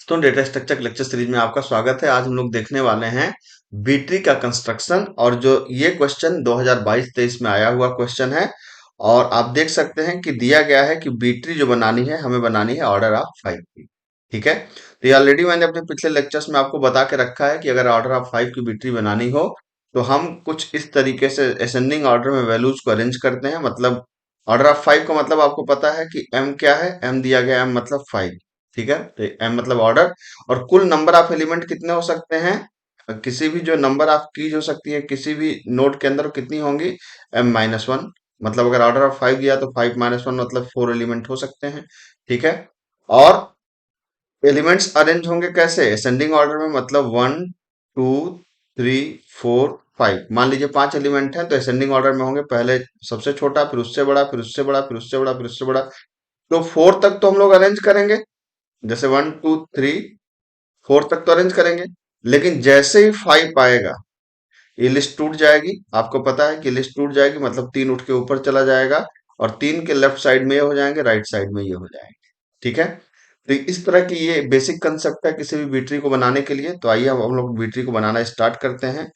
तो data structure lecture series में आपका स्वागत है। आज हम लोग देखने वाले हैं बी ट्री का कंस्ट्रक्शन, और जो ये क्वेश्चन 2022-23 में आया हुआ क्वेश्चन है। और आप देख सकते हैं कि दिया गया है कि बी ट्री जो बनानी है, हमें बनानी है ऑर्डर ऑफ 5 की। ठीक है, तो ये ऑलरेडी मैंने अपने पिछले लेक्चर्स में आपको बता के रखा है कि अगर ऑर्डर ऑफ 5 की बी ट्री बनानी हो तो हम कुछ इस तरीके से असेंडिंग ऑर्डर में वैल्यूज को अरेंज करते हैं। मतलब ऑर्डर ऑफ 5 का मतलब आपको पता है कि एम क्या है, एम दिया गया, एम मतलब 5। ठीक है, तो एम मतलब ऑर्डर। और कुल नंबर ऑफ एलिमेंट कितने हो सकते हैं, किसी भी जो नंबर ऑफ कीज हो सकती है किसी भी नोड के अंदर, वो कितनी होंगी, m-1। मतलब अगर ऑर्डर ऑफ 5 दिया तो 5-1 मतलब 4 एलिमेंट हो सकते हैं। ठीक है, और एलिमेंट्स अरेंज होंगे कैसे, असेंडिंग ऑर्डर में। मतलब 1 2 3 4 5, मान लीजिए 5 एलिमेंट हैं तो असेंडिंग ऑर्डर में होंगे, पहले सबसे छोटा, फिर उससे बड़ा, फिर उससे बड़ा, फिर उससे बड़ा, फिर उससे बड़ा। तो 4 तक तो हम लोग अरेंज करेंगे, जैसे 1 2 3 4 तक तो अरेंज करेंगे। लेकिन जैसे ही 5 आएगा ये लिस्ट टूट जाएगी। आपको पता है कि लिस्ट टूट जाएगी मतलब 3 उठ के ऊपर चला जाएगा, और 3 के लेफ्ट साइड में ये हो जाएंगे, राइट साइड में ये हो जाएंगे। ठीक है, तो इस तरह की ये बेसिक कंसेप्ट है किसी भी बीट्री को बनाने के लिए। तो आइए अब हम लोग बीट्री को बनाना स्टार्ट करते हैं।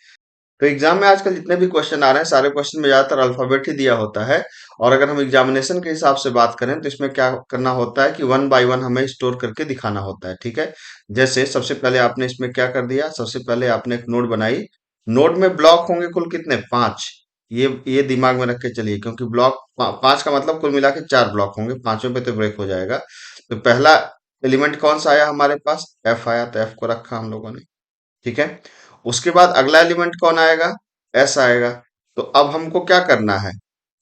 तो एग्जाम में आजकल जितने भी क्वेश्चन आ रहे हैं, सारे क्वेश्चन में ज्यादातर अल्फाबेट ही दिया होता है। और अगर हम एग्जामिनेशन के हिसाब से बात करें तो इसमें क्या करना होता है कि 1 बाय 1 हमें स्टोर करके दिखाना होता है। ठीक है, जैसे सबसे पहले आपने इसमें क्या कर दिया, सबसे पहले आपने एक नोड बनाई। नोड में ब्लॉक होंगे कुल कितने, 5। ये दिमाग में रख के चलिए, क्योंकि ब्लॉक 5 का मतलब कुल मिला के 4 ब्लॉक होंगे, पांचवें पे तो ब्रेक हो जाएगा। तो पहला एलिमेंट कौन सा आया हमारे पास, एफ आया, तो एफ को रखा हम लोगों ने। ठीक है, उसके बाद अगला एलिमेंट कौन आएगा, एस आएगा। तो अब हमको क्या करना है,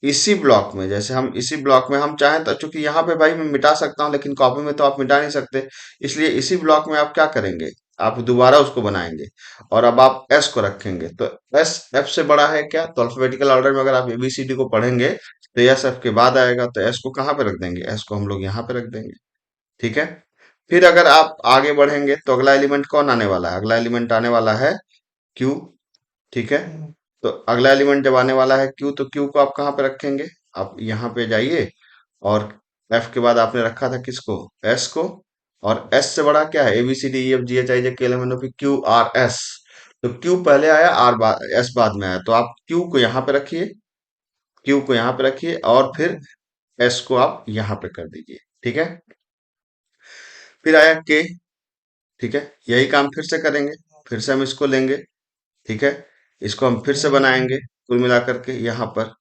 इसी ब्लॉक में, जैसे हम इसी ब्लॉक में हम चाहें तो, चूंकि यहाँ पे भाई मैं मिटा सकता हूँ लेकिन कॉपी में तो आप मिटा नहीं सकते, इसलिए इसी ब्लॉक में आप क्या करेंगे, आप दोबारा उसको बनाएंगे। और अब आप एस को रखेंगे, तो एस एफ से बड़ा है क्या, तो अल्फाबेटिकल ऑर्डर में अगर आप एबीसीडी को पढ़ेंगे तो एस एफ के बाद आएगा, तो एस को कहाँ पे रख देंगे, एस को हम लोग यहाँ पे रख देंगे। ठीक है, फिर अगर आप आगे बढ़ेंगे तो अगला एलिमेंट कौन आने वाला है, अगला एलिमेंट आने वाला है क्यू। ठीक है, तो अगला एलिमेंट जब आने वाला है क्यू, तो क्यू को आप कहाँ पे रखेंगे, आप यहाँ पे जाइए। और एफ के बाद आपने रखा था किसको, एस को। और एस से बड़ा क्या है, A B C D E F G H I J K L M N O P Q R S. तो क्यू पहले आया, आर बाद, एस बाद में आया, तो आप क्यू को यहाँ पे रखिए, क्यू को यहाँ पे रखिए, और फिर एस को आप यहाँ पे कर दीजिए। ठीक है, फिर आया के। ठीक है, यही काम फिर से करेंगे, फिर से हम इसको लेंगे। ठीक है, इसको हम फिर से बनाएंगे, कुल मिलाकर के यहाँ पर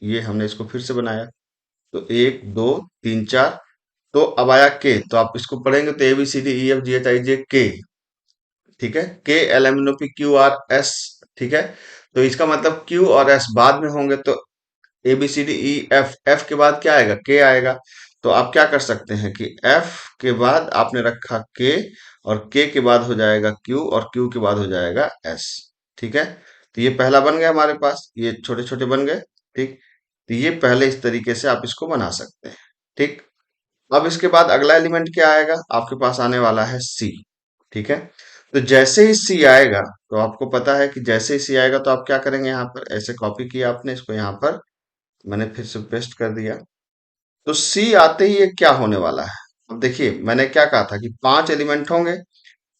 ये हमने इसको फिर से बनाया। तो 1 2 3 4। तो अब आया के, तो आप इसको पढ़ेंगे तो A B C D E F G H I J K. ठीक है, K L M N O P Q R S. ठीक है, तो इसका मतलब क्यू और एस बाद में होंगे, तो A B C D E F, F के बाद क्या आएगा, के आएगा। तो आप क्या कर सकते हैं कि एफ के बाद आपने रखा के, और के बाद हो जाएगा क्यू, और क्यू के बाद हो जाएगा एस। ठीक है, तो ये पहला बन गया हमारे पास, ये छोटे छोटे बन गए। ठीक, तो ये पहले इस तरीके से आप इसको बना सकते हैं। ठीक, अब इसके बाद अगला एलिमेंट क्या आएगा, आपके पास आने वाला है सी। ठीक है, तो जैसे ही सी आएगा, तो आपको पता है कि जैसे ही सी आएगा तो आप क्या करेंगे, यहाँ पर ऐसे कॉपी किया आपने, इसको यहाँ पर मैंने फिर से पेस्ट कर दिया। तो सी आते ही ये क्या होने वाला है, अब देखिए मैंने क्या कहा था कि 5 एलिमेंट होंगे,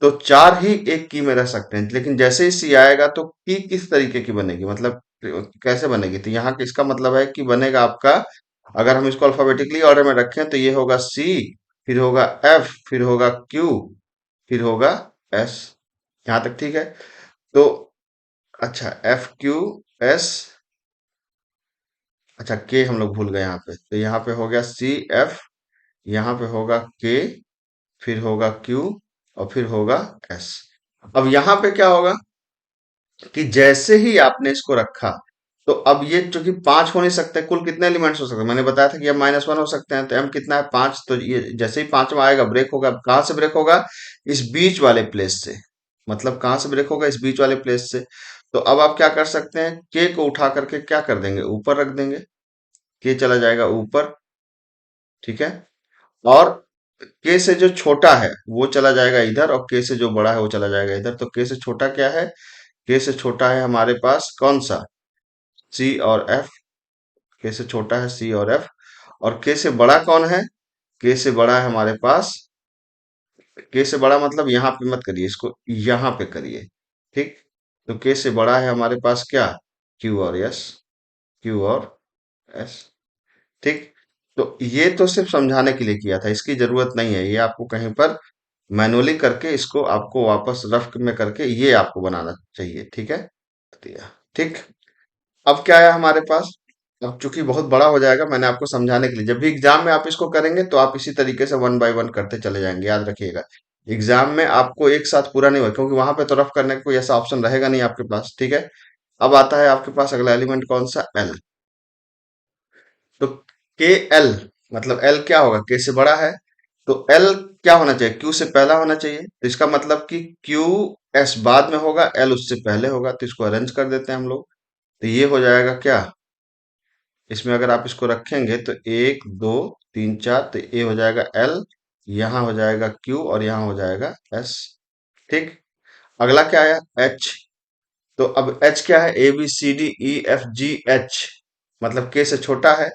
तो 4 ही एक की में रह सकते हैं। लेकिन जैसे ही सी आएगा तो की किस तरीके की बनेगी, मतलब कैसे बनेगी, तो यहाँ इसका मतलब है कि बनेगा आपका, अगर हम इसको अल्फाबेटिकली ऑर्डर में रखें तो ये होगा सी, फिर होगा एफ, फिर होगा क्यू, फिर होगा एस। यहाँ तक ठीक है। तो अच्छा, एफ क्यू एस, अच्छा के हम लोग भूल गए यहाँ पे, तो यहाँ पे हो गया सी एफ, यहाँ पे होगा के, फिर होगा क्यू, और फिर होगा एस। अब यहाँ पे क्या होगा कि जैसे ही आपने इसको रखा, तो अब ये चूंकि 5 हो नहीं सकते, कुल कितने एलिमेंट्स हो सकते हैं, मैंने बताया था कि m-1 हो सकते हैं, तो m कितना है, 5। तो ये जैसे ही पांचवा आएगा ब्रेक होगा, अब कहाँ से ब्रेक होगा, इस बीच वाले प्लेस से। मतलब कहाँ से ब्रेक होगा, इस बीच वाले प्लेस से। तो अब आप क्या कर सकते हैं, के को उठा करके क्या कर देंगे, ऊपर रख देंगे, के चला जाएगा ऊपर। ठीक है, और के से जो छोटा है वो चला जाएगा इधर, और के से जो बड़ा है वो चला जाएगा इधर। तो के से छोटा क्या है, के से छोटा है हमारे पास कौन सा, सी और एफ। के से छोटा है सी और एफ। और के से बड़ा कौन है, के से बड़ा है हमारे पास के से बड़ा मतलब यहाँ पे मत करिए, इसको यहाँ पे करिए। ठीक, तो के से बड़ा है हमारे पास क्या, क्यू और एस, क्यू और एस। ठीक, तो ये तो सिर्फ समझाने के लिए किया था, इसकी जरूरत नहीं है, ये आपको कहीं पर मैनुअली करके इसको आपको वापस रफ में करके ये आपको बनाना चाहिए। ठीक है, दिया। ठीक, अब क्या है हमारे पास, अब चूंकि बहुत बड़ा हो जाएगा, मैंने आपको समझाने के लिए, जब भी एग्जाम में आप इसको करेंगे तो आप इसी तरीके से वन बाय वन करते चले जाएंगे, याद रखिएगा। एग्जाम में आपको एक साथ पूरा नहीं होगा, क्योंकि वहां पे तो रफ करने का कोई ऐसा ऑप्शन रहेगा नहीं आपके पास। ठीक है, अब आता है आपके पास अगला एलिमेंट कौन सा, एल। तो के एल मतलब एल क्या होगा, के से बड़ा है, तो एल क्या होना चाहिए, क्यू से पहला होना चाहिए। तो इसका मतलब कि क्यू एस बाद में होगा, एल उससे पहले होगा, तो इसको अरेंज कर देते हैं हम लोग। तो ये हो जाएगा क्या, इसमें अगर आप इसको रखेंगे तो एक दो तीन चार, तो ये हो जाएगा एल, यहाँ हो जाएगा क्यू और यहाँ हो जाएगा एस। ठीक, अगला क्या आया, एच। तो अब एच क्या है, A B C D E F G H, मतलब के से छोटा है,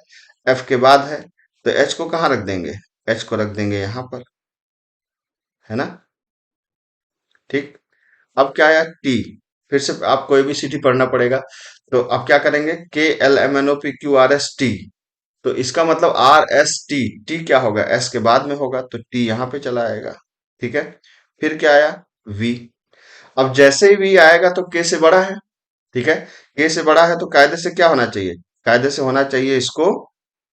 एफ के बाद है, तो एच को कहाँ रख देंगे, एच को रख देंगे यहाँ पर, है ना। ठीक, अब क्या आया, टी। फिर से आपको एबीसीडी पढ़ना पड़ेगा। तो अब क्या करेंगे, K L M N O P Q R S T, तो इसका मतलब आर एस टी, टी क्या होगा, एस के बाद में होगा, तो टी यहाँ पे चला आएगा। ठीक है, फिर क्या आया, वी। अब जैसे ही वी आएगा तो के से बड़ा है। ठीक है, के से बड़ा है तो कायदे से क्या होना चाहिए, कायदे से होना चाहिए इसको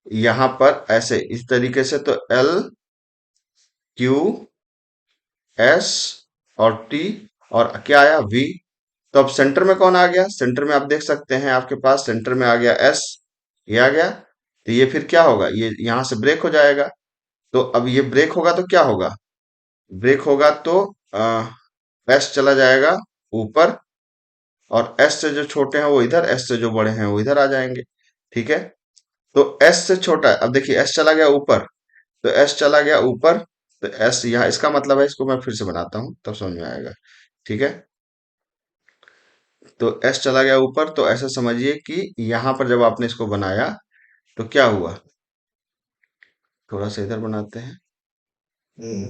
यहाँ पर ऐसे इस तरीके से, तो एल क्यू एस और टी, और क्या आया, वी। तो अब सेंटर में कौन आ गया, सेंटर में आप देख सकते हैं आपके पास सेंटर में आ गया एस, ये आ गया। तो ये फिर क्या होगा, ये यहां से ब्रेक हो जाएगा। तो अब ये ब्रेक होगा तो क्या होगा, ब्रेक होगा तो एस चला जाएगा ऊपर, और एस से जो छोटे हैं वो इधर, एस से जो बड़े हैं वो इधर आ जाएंगे। ठीक है, तो एस से छोटा है, अब देखिए एस चला गया ऊपर, तो एस चला गया ऊपर, तो एस यहाँ, इसका मतलब है, इसको मैं फिर से बनाता हूं तब समझ में आएगा। ठीक है, तो एस चला गया ऊपर, तो ऐसा समझिए कि यहां पर जब आपने इसको बनाया तो क्या हुआ, थोड़ा सा इधर बनाते हैं।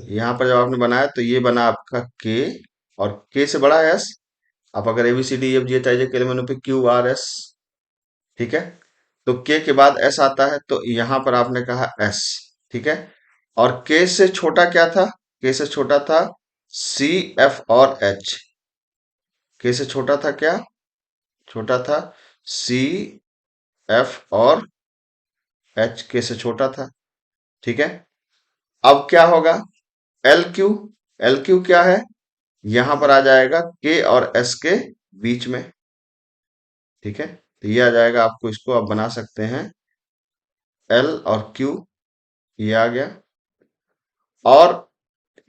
यहाँ पर जब आपने बनाया तो ये बना आपका के, और के से बड़ा है एस। आप अगर A B C D F G H I J K L M N O P Q R S, ठीक है, तो के के बाद एस आता है, तो यहाँ पर आपने कहा एस। ठीक है, और के से छोटा क्या था, के से छोटा था सी एफ और एच। के से छोटा था क्या, छोटा था सी एफ और एच, के से छोटा था। ठीक है, अब क्या होगा, एल क्यू, एल क्यू क्या है, यहां पर आ जाएगा के और एस के बीच में। ठीक है, तो ये आ जाएगा, आपको इसको आप बना सकते हैं एल और क्यू, ये आ गया। और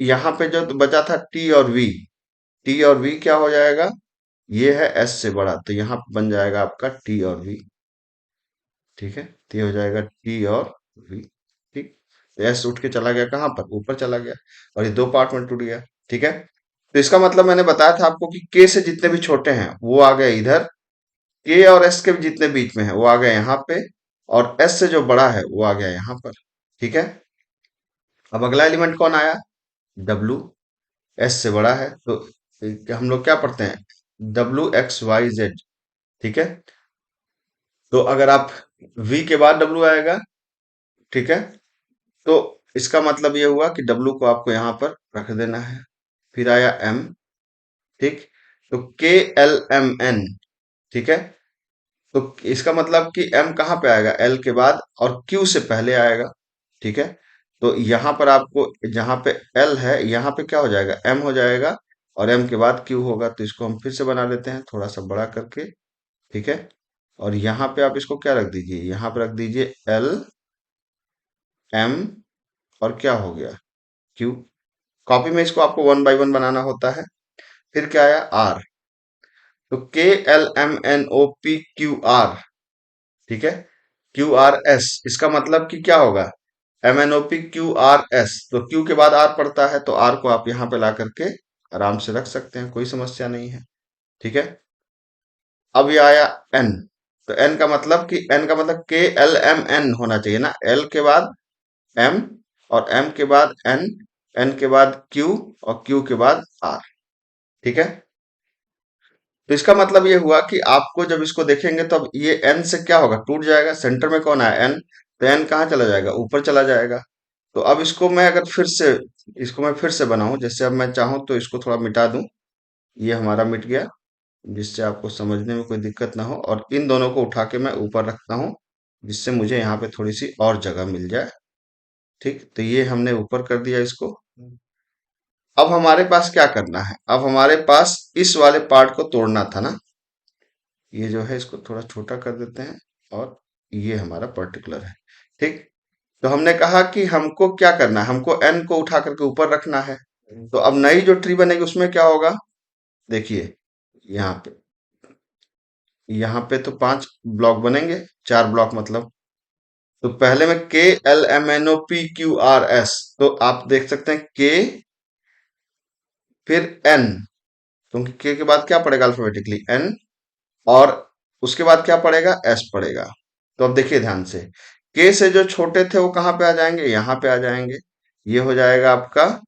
यहाँ पे जो बचा था टी और वी, टी और वी क्या हो जाएगा, ये है एस से बड़ा, तो यहाँ पे बन जाएगा आपका टी और वी। ठीक है, तो ये हो जाएगा टी और वी। ठीक, तो एस उठ के चला गया कहाँ पर, ऊपर चला गया, और ये दो पार्ट में टूट गया। ठीक है, तो इसका मतलब मैंने बताया था आपको कि के से जितने भी छोटे हैं वो आ गए इधर, के और एस के भी जितने बीच में है वो आ गए यहाँ पे, और एस से जो बड़ा है वो आ गया यहाँ पर। ठीक है, अब अगला एलिमेंट कौन आया, डब्लू। एस से बड़ा है तो हम लोग क्या पढ़ते हैं, डब्लू एक्स वाई जेड। ठीक है, तो अगर आप वी के बाद डब्लू आएगा, ठीक है, तो इसका मतलब ये हुआ कि डब्लू को आपको यहाँ पर रख देना है। फिर आया एम। ठीक, तो के एल एम एन, ठीक है, तो इसका मतलब कि एम कहाँ पे आएगा, एल के बाद, और क्यू से पहले आएगा। ठीक है, तो यहाँ पर आपको जहाँ पे एल है यहाँ पे क्या हो जाएगा, एम हो जाएगा, और एम के बाद क्यू होगा, तो इसको हम फिर से बना लेते हैं थोड़ा सा बड़ा करके। ठीक है, और यहाँ पे आप इसको क्या रख दीजिए, यहाँ पे रख दीजिए एल एम, और क्या हो गया, क्यू। कॉपी में इसको आपको वन बाय वन बनाना होता है। फिर क्या आया, आर। तो K L M N O P Q R, ठीक है, क्यू आर एस, इसका मतलब कि क्या होगा, M N O P Q R S, तो क्यू के बाद आर पड़ता है, तो आर को आप यहाँ पे ला करके आराम से रख सकते हैं, कोई समस्या नहीं है। ठीक है, अब ये आया एन। तो एन का मतलब कि एन का मतलब के एल एम एन होना चाहिए ना, एल के बाद एम, और एम के बाद एन, एन के बाद क्यू और क्यू के बाद आर। ठीक है, तो इसका मतलब ये हुआ कि आपको जब इसको देखेंगे तो अब ये एन से क्या होगा, टूट जाएगा। सेंटर में कौन है, एन, तो एन कहाँ चला जाएगा, ऊपर चला जाएगा। तो अब इसको मैं फिर से बनाऊं, जैसे अब मैं चाहूं तो इसको थोड़ा मिटा दूं। ये हमारा मिट गया, जिससे आपको समझने में कोई दिक्कत ना हो, और इन दोनों को उठा के मैं ऊपर रखता हूँ, जिससे मुझे यहाँ पे थोड़ी सी और जगह मिल जाए। ठीक, तो ये हमने ऊपर कर दिया इसको। अब हमारे पास क्या करना है, अब हमारे पास इस वाले पार्ट को तोड़ना था ना। ये जो है इसको थोड़ा छोटा कर देते हैं, और ये हमारा पर्टिकुलर है। ठीक, तो हमने कहा कि हमको क्या करना है, हमको एन को उठा करके ऊपर रखना है। तो अब नई जो ट्री बनेगी उसमें क्या होगा, देखिए, यहाँ पे यहाँ पे तो 5 ब्लॉक बनेंगे, 4 ब्लॉक मतलब। तो पहले में KLMNOPQRS, तो आप देख सकते हैं के, फिर एन, क्योंकि के के बाद क्या पड़ेगा अल्फाबेटिकली, एन, और उसके बाद क्या पड़ेगा, एस पड़ेगा। तो अब देखिए ध्यान से, के से जो छोटे थे वो कहाँ पे आ जाएंगे, यहाँ पे आ जाएंगे। ये हो जाएगा आपका,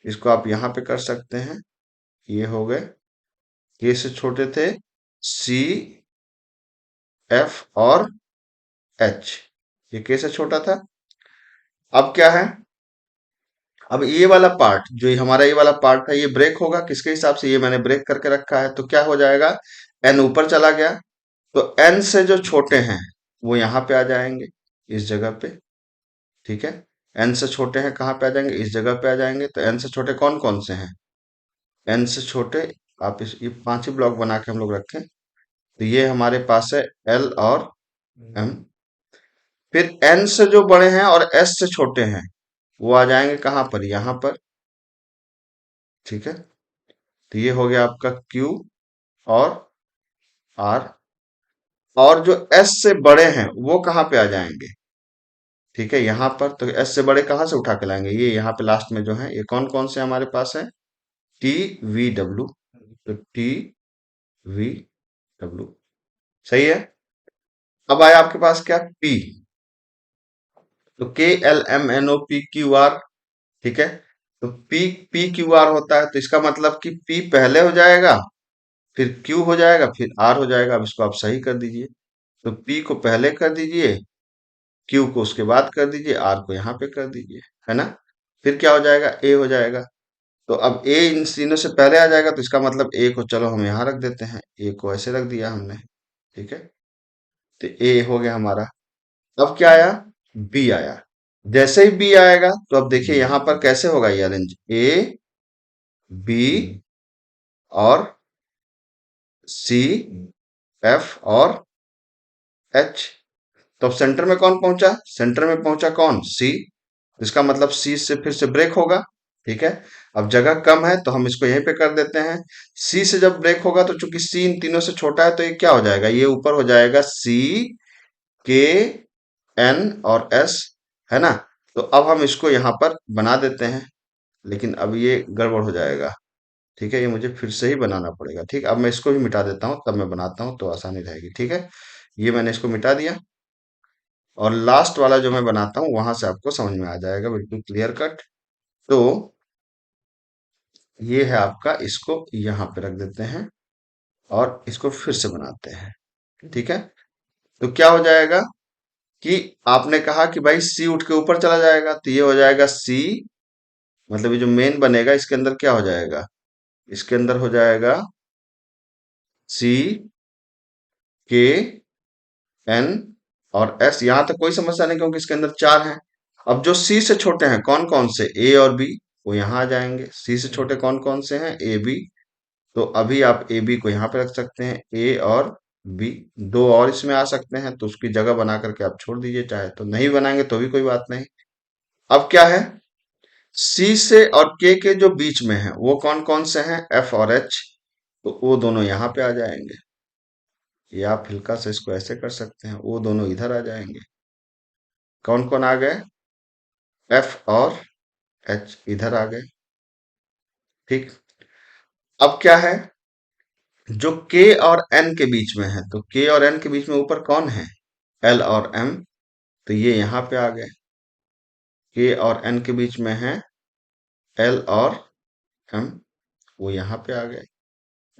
इसको आप यहाँ पे कर सकते हैं। ये हो गए, के से छोटे थे सी, एफ और एच, ये के से छोटा था। अब क्या है, अब ये वाला पार्ट, जो ये हमारा ये वाला पार्ट है, ये ब्रेक होगा किसके हिसाब से, ये मैंने ब्रेक करके रखा है। तो क्या हो जाएगा, एन ऊपर चला गया, तो एन से जो छोटे हैं वो यहाँ पे आ जाएंगे, इस जगह पे। ठीक है, एन से छोटे हैं कहाँ पे आ जाएंगे, इस जगह पे आ जाएंगे। तो एन से छोटे कौन कौन से हैं, एन से छोटे, आप ये 5 ही ब्लॉक बना के हम लोग रखें। तो ये हमारे पास है एल और एम। फिर एन से जो बड़े हैं और एस से छोटे हैं वो आ जाएंगे कहाँ पर, यहाँ पर। ठीक है, तो ये हो गया आपका क्यू और आर। और जो एस से बड़े हैं वो कहाँ पे आ जाएंगे, ठीक है, यहाँ पर। तो एस से बड़े कहाँ से उठा के लाएंगे, ये यहाँ पे लास्ट में जो है, ये कौन कौन से हमारे पास है, टी वी डब्ल्यू। तो टी वी डब्ल्यू, सही है। अब आया आपके पास क्या, पी, तो KLMNOPQR। ठीक है, तो PQR होता है, तो इसका मतलब कि P पहले हो जाएगा, फिर Q हो जाएगा, फिर R हो जाएगा। अब इसको आप सही कर दीजिए, तो P को पहले कर दीजिए, Q को उसके बाद कर दीजिए, R को यहाँ पे कर दीजिए, है ना। फिर क्या हो जाएगा, A हो जाएगा। तो अब A इन तीनों से पहले आ जाएगा, तो इसका मतलब A को चलो हम यहाँ रख देते हैं, A को ऐसे रख दिया हमने। ठीक है, तो A हो गया हमारा। अब क्या आया, B आया। जैसे ही B आएगा तो अब देखिए यहाँ पर कैसे होगा ये अरेंज, A, B और C, F और H। तो अब सेंटर में कौन पहुंचा, सेंटर में पहुंचा कौन, C। इसका मतलब C से फिर से ब्रेक होगा। ठीक है, अब जगह कम है तो हम इसको यहीं पे कर देते हैं। C से जब ब्रेक होगा तो चूंकि C इन तीनों से छोटा है, तो ये क्या हो जाएगा, ये ऊपर हो जाएगा C, K, N और S, है ना। तो अब हम इसको यहाँ पर बना देते हैं, लेकिन अब ये गड़बड़ हो जाएगा। ठीक है, ये मुझे फिर से ही बनाना पड़ेगा। ठीक, अब मैं इसको भी मिटा देता हूँ, तब मैं बनाता हूँ तो आसानी रहेगी। ठीक है, ये मैंने इसको मिटा दिया, और लास्ट वाला जो मैं बनाता हूँ वहां से आपको समझ में आ जाएगा बिल्कुल क्लियर कट। तो ये है आपका, इसको यहाँ पे रख देते हैं और इसको फिर से बनाते हैं। ठीक है, तो क्या हो जाएगा कि आपने कहा कि भाई सी उठ के ऊपर चला जाएगा, तो ये हो जाएगा सी, मतलब ये जो मेन बनेगा इसके अंदर क्या हो जाएगा, इसके अंदर हो जाएगा सी, के, एन और एस। यहां तक कोई समस्या नहीं, क्योंकि इसके अंदर 4 हैं। अब जो सी से छोटे हैं कौन कौन से, ए और बी, वो यहाँ आ जाएंगे। सी से छोटे कौन कौन से हैं, ए बी। तो अभी आप ए बी को यहाँ पे रख सकते हैं, ए और बी। दो और इसमें आ सकते हैं, तो उसकी जगह बना करके आप छोड़ दीजिए, चाहे तो नहीं बनाएंगे तो भी कोई बात नहीं। अब क्या है, सी से और के जो बीच में है वो कौन कौन से हैं, एफ और एच। तो वो दोनों यहाँ पे आ जाएंगे, या आप हल्का से इसको ऐसे कर सकते हैं, वो दोनों इधर आ जाएंगे। कौन कौन आ गए, एफ और एच इधर आ गए। ठीक, अब क्या है, जो के और एन के बीच में है, तो के और एन के बीच में ऊपर कौन है, एल और एम। तो ये यहाँ पे आ गए, के और एन के बीच में है एल और एम, वो यहाँ पे आ गए।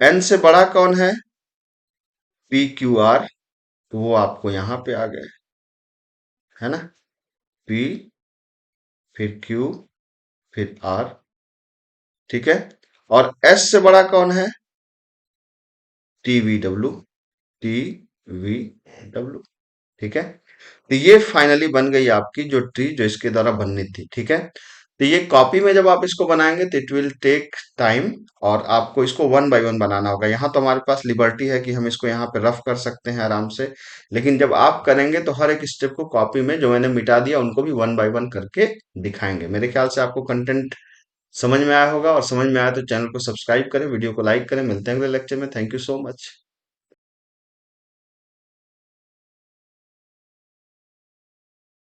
एन से बड़ा कौन है? पी क्यू आर, तो वो आपको यहाँ पे आ गए, है ना? पी, फिर क्यू, फिर आर, ठीक है। और एस से बड़ा कौन है? T V W, T V W, ठीक है। तो ये फाइनली बन गई आपकी जो ट्री जो इसके द्वारा बननी थी, ठीक है। तो ये कॉपी में जब आप इसको बनाएंगे तो इट विल टेक टाइम, और आपको इसको वन बाय वन बनाना होगा। यहाँ तो हमारे पास लिबर्टी है कि हम इसको यहाँ पे रफ कर सकते हैं आराम से, लेकिन जब आप करेंगे तो हर एक स्टेप को कॉपी में जो मैंने मिटा दिया उनको भी वन बाय वन करके दिखाएंगे। मेरे ख्याल से आपको कंटेंट समझ में आया होगा, और समझ में आया तो चैनल को सब्सक्राइब करें, वीडियो को लाइक करें। मिलते हैं अगले लेक्चर में। Thank you so much.